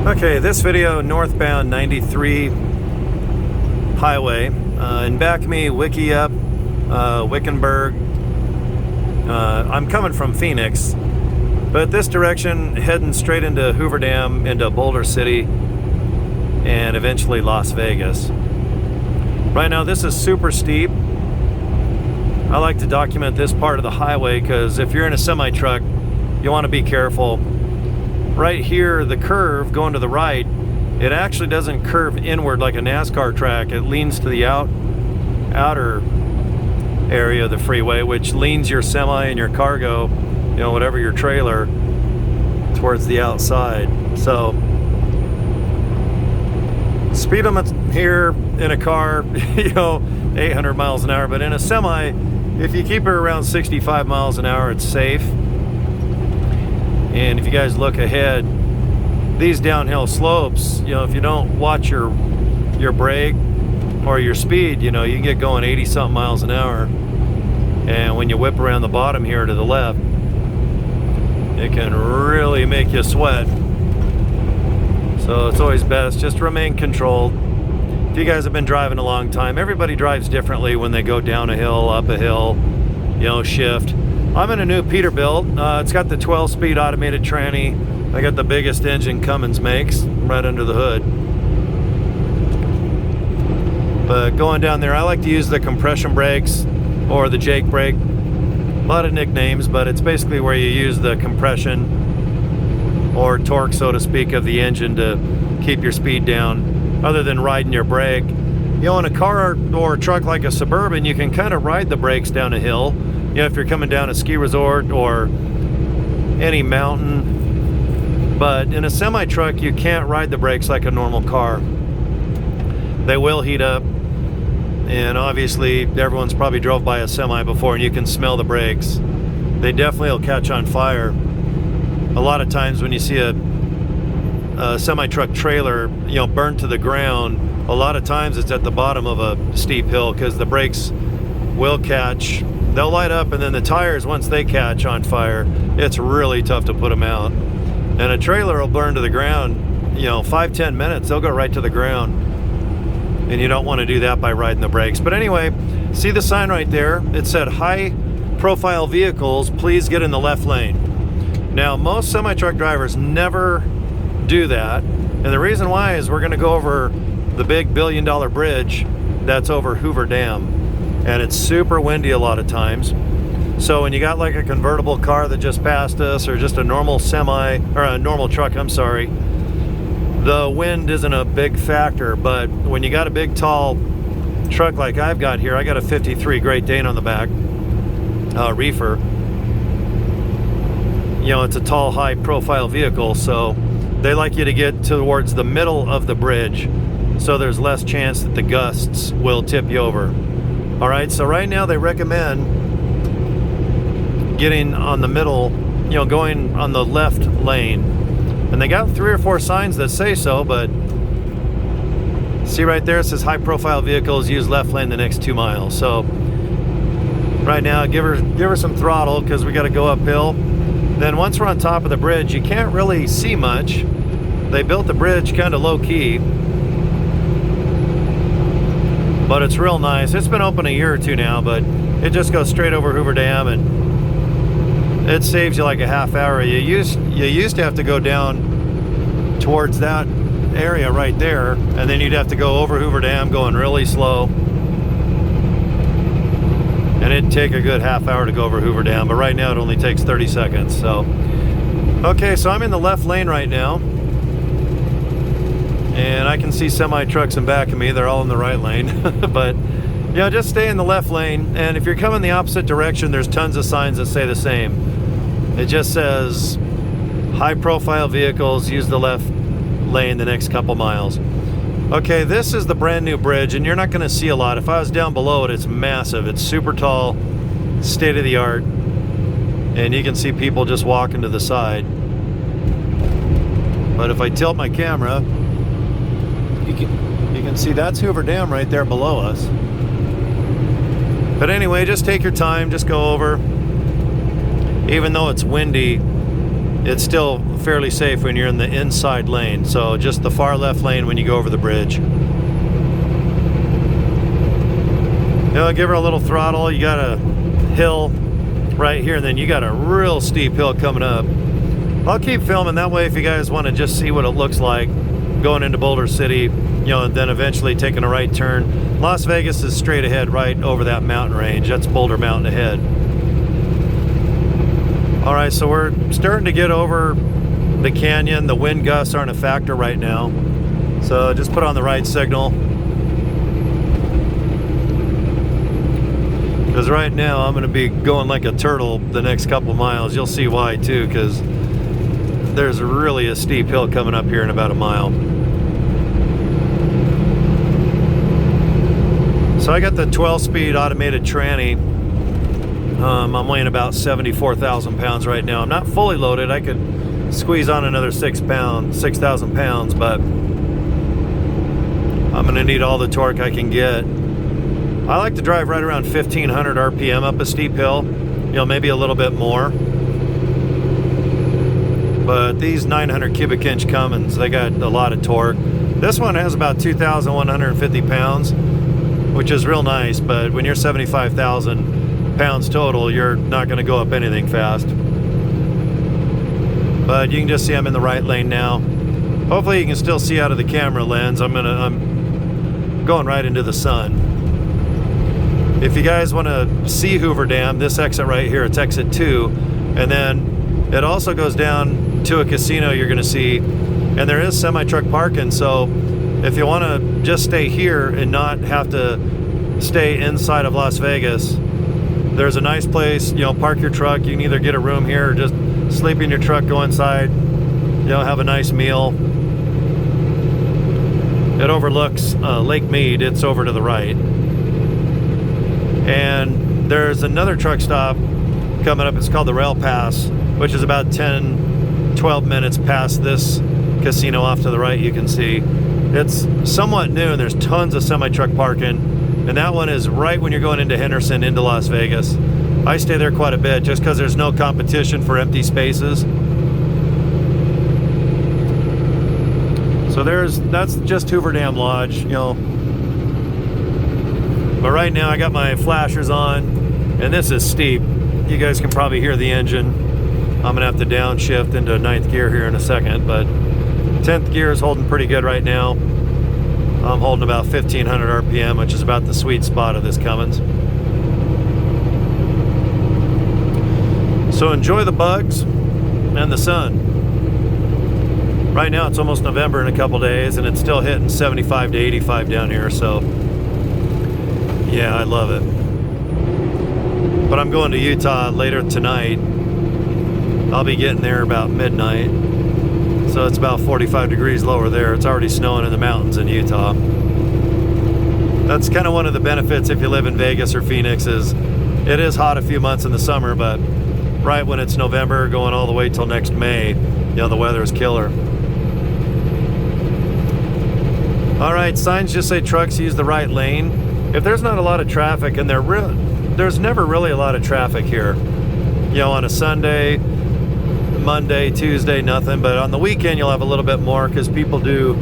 Okay, this video, northbound 93 highway. In back of me, Wickiup, Wickenburg. I'm coming from Phoenix, but this direction, heading straight into Hoover Dam, into Boulder City, and eventually Las Vegas. Right now, this is super steep. I like to document this part of the highway because if you're in a semi-truck, you want to be careful. Right here, the curve going to the right, it actually doesn't curve inward like a NASCAR track. It leans to the outer area of the freeway, which leans your semi and your cargo, you know, whatever your trailer, towards the outside. So speed limit here in a car, you know, 800 miles an hour, but in a semi, if you keep it around 65 miles an hour, it's safe. And if you guys look ahead, these downhill slopes, you know, if you don't watch your brake or your speed, you know, you can get going 80 something miles an hour. And when you whip around the bottom here to the left, it can really make you sweat. So it's always best just to remain controlled. If you guys have been driving a long time, everybody drives differently when they go down a hill, up a hill, you know, shift. I'm in a new Peterbilt. It's got the 12-speed automated tranny. I got the biggest engine Cummins makes right under the hood. But going down there, I like to use the compression brakes or the Jake brake. A lot of nicknames, but it's basically where you use the compression or torque, so to speak, of the engine to keep your speed down, other than riding your brake. You know, in a car or a truck like a Suburban, you can kind of ride the brakes down a hill. You know, if you're coming down a ski resort or any mountain. But in a semi-truck, you can't ride the brakes like a normal car. They will heat up. And obviously, everyone's probably drove by a semi before and you can smell the brakes. They definitely will catch on fire. A lot of times when you see a semi-truck trailer, you know, burned to the ground, a lot of times it's at the bottom of a steep hill because the brakes will catch. They'll light up, and then the tires, once they catch on fire, it's really tough to put them out. And a trailer will burn to the ground, you know, 5-10 minutes, they'll go right to the ground. And you don't want to do that by riding the brakes. But anyway, see the sign right there? It said, high profile vehicles, please get in the left lane. Now, most semi-truck drivers never do that. And the reason why is we're going to go over the big $1 billion bridge that's over Hoover Dam. And it's super windy a lot of times. So when you got like a convertible car that just passed us, or just a normal semi, or a normal truck, I'm sorry, the wind isn't a big factor. But when you got a big tall truck like I've got here, I got a 53 Great Dane on the back, reefer. You know, it's a tall, high profile vehicle, so they like you to get towards the middle of the bridge, so there's less chance that the gusts will tip you over. All right, so right now they recommend getting on the middle, you know, going on the left lane. And they got 3 or 4 signs that say so, but see right there, it says high profile vehicles use left lane the next 2 miles. So right now, give her some throttle because we got to go uphill. Then once we're on top of the bridge, you can't really see much. They built the bridge kind of low key, but it's real nice. It's been open a year or two now, but it just goes straight over Hoover Dam, and it saves you like a half hour. You used to have to go down towards that area right there, and then you'd have to go over Hoover Dam going really slow. And it'd take a good half hour to go over Hoover Dam, but right now it only takes 30 seconds. So, okay, so I'm in the left lane right now. And I can see semi-trucks in back of me. They're all in the right lane. But, you know, just stay in the left lane. And if you're coming the opposite direction, there's tons of signs that say the same. It just says, high-profile vehicles, use the left lane the next couple miles. Okay, this is the brand new bridge, and you're not going to see a lot. If I was down below it, it's massive. It's super tall, state-of-the-art. And you can see people just walking to the side. But if I tilt my camera, you can see that's Hoover Dam right there below us. But anyway, just take your time, just go over. Even though it's windy, it's still fairly safe when you're in the inside lane. So just the far left lane when you go over the bridge. Give her a little throttle. You got a hill right here, and then you got a real steep hill coming up. I'll keep filming that way if you guys want to just see what it looks like going into Boulder City, and then eventually taking a right turn. Las Vegas is straight ahead right over that mountain range. That's Boulder Mountain ahead. All right, so we're starting to get over the canyon. The wind gusts aren't a factor right now. So just put on the right signal. Because right now I'm going to be going like a turtle the next couple miles. You'll see why too, because there's really a steep hill coming up here in about a mile. So I got the 12-speed automated tranny. I'm weighing about 74,000 pounds right now. I'm not fully loaded. I could squeeze on another 6,000 pounds, but I'm going to need all the torque I can get. I like to drive right around 1,500 RPM up a steep hill, maybe a little bit more. But these 900 cubic inch Cummins, they got a lot of torque. This one has about 2,150 pounds, which is real nice, but when you're 75,000 pounds total, you're not going to go up anything fast. But you can just see I'm in the right lane now. Hopefully you can still see out of the camera lens. I'm going right into the sun. If you guys want to see Hoover Dam, this exit right here, it's exit 2, and then it also goes down to a casino you're going to see, and there is semi-truck parking, so if you want to just stay here and not have to stay inside of Las Vegas, there's a nice place, park your truck. You can either get a room here or just sleep in your truck, go inside, have a nice meal. It overlooks Lake Mead. It's over to the right. And there's another truck stop coming up. It's called the Rail Pass, which is about 10-12 minutes past this casino off to the right. You can see it's somewhat new, and there's tons of semi-truck parking, and that one is right when you're going into Henderson into Las Vegas. I stay there quite a bit just because there's no competition for empty spaces. So that's just Hoover Dam Lodge, But right now I got my flashers on, and this is steep. You guys can probably hear the engine. I'm gonna have to downshift into 9th gear here in a second, but 10th gear is holding pretty good right now. I'm holding about 1,500 RPM, which is about the sweet spot of this Cummins. So enjoy the bugs and the sun. Right now it's almost November in a couple days, and it's still hitting 75 to 85 down here, so yeah, I love it. But I'm going to Utah later tonight. I'll be getting there about midnight. So it's about 45 degrees lower there. It's already snowing in the mountains in Utah. That's kind of one of the benefits if you live in Vegas or Phoenix, is it is hot a few months in the summer, but right when it's November going all the way till next May, the weather is killer. All right, signs just say trucks use the right lane. If there's not a lot of traffic, and there's never really a lot of traffic here, on a Sunday, Monday, Tuesday, nothing, but on the weekend you'll have a little bit more because people do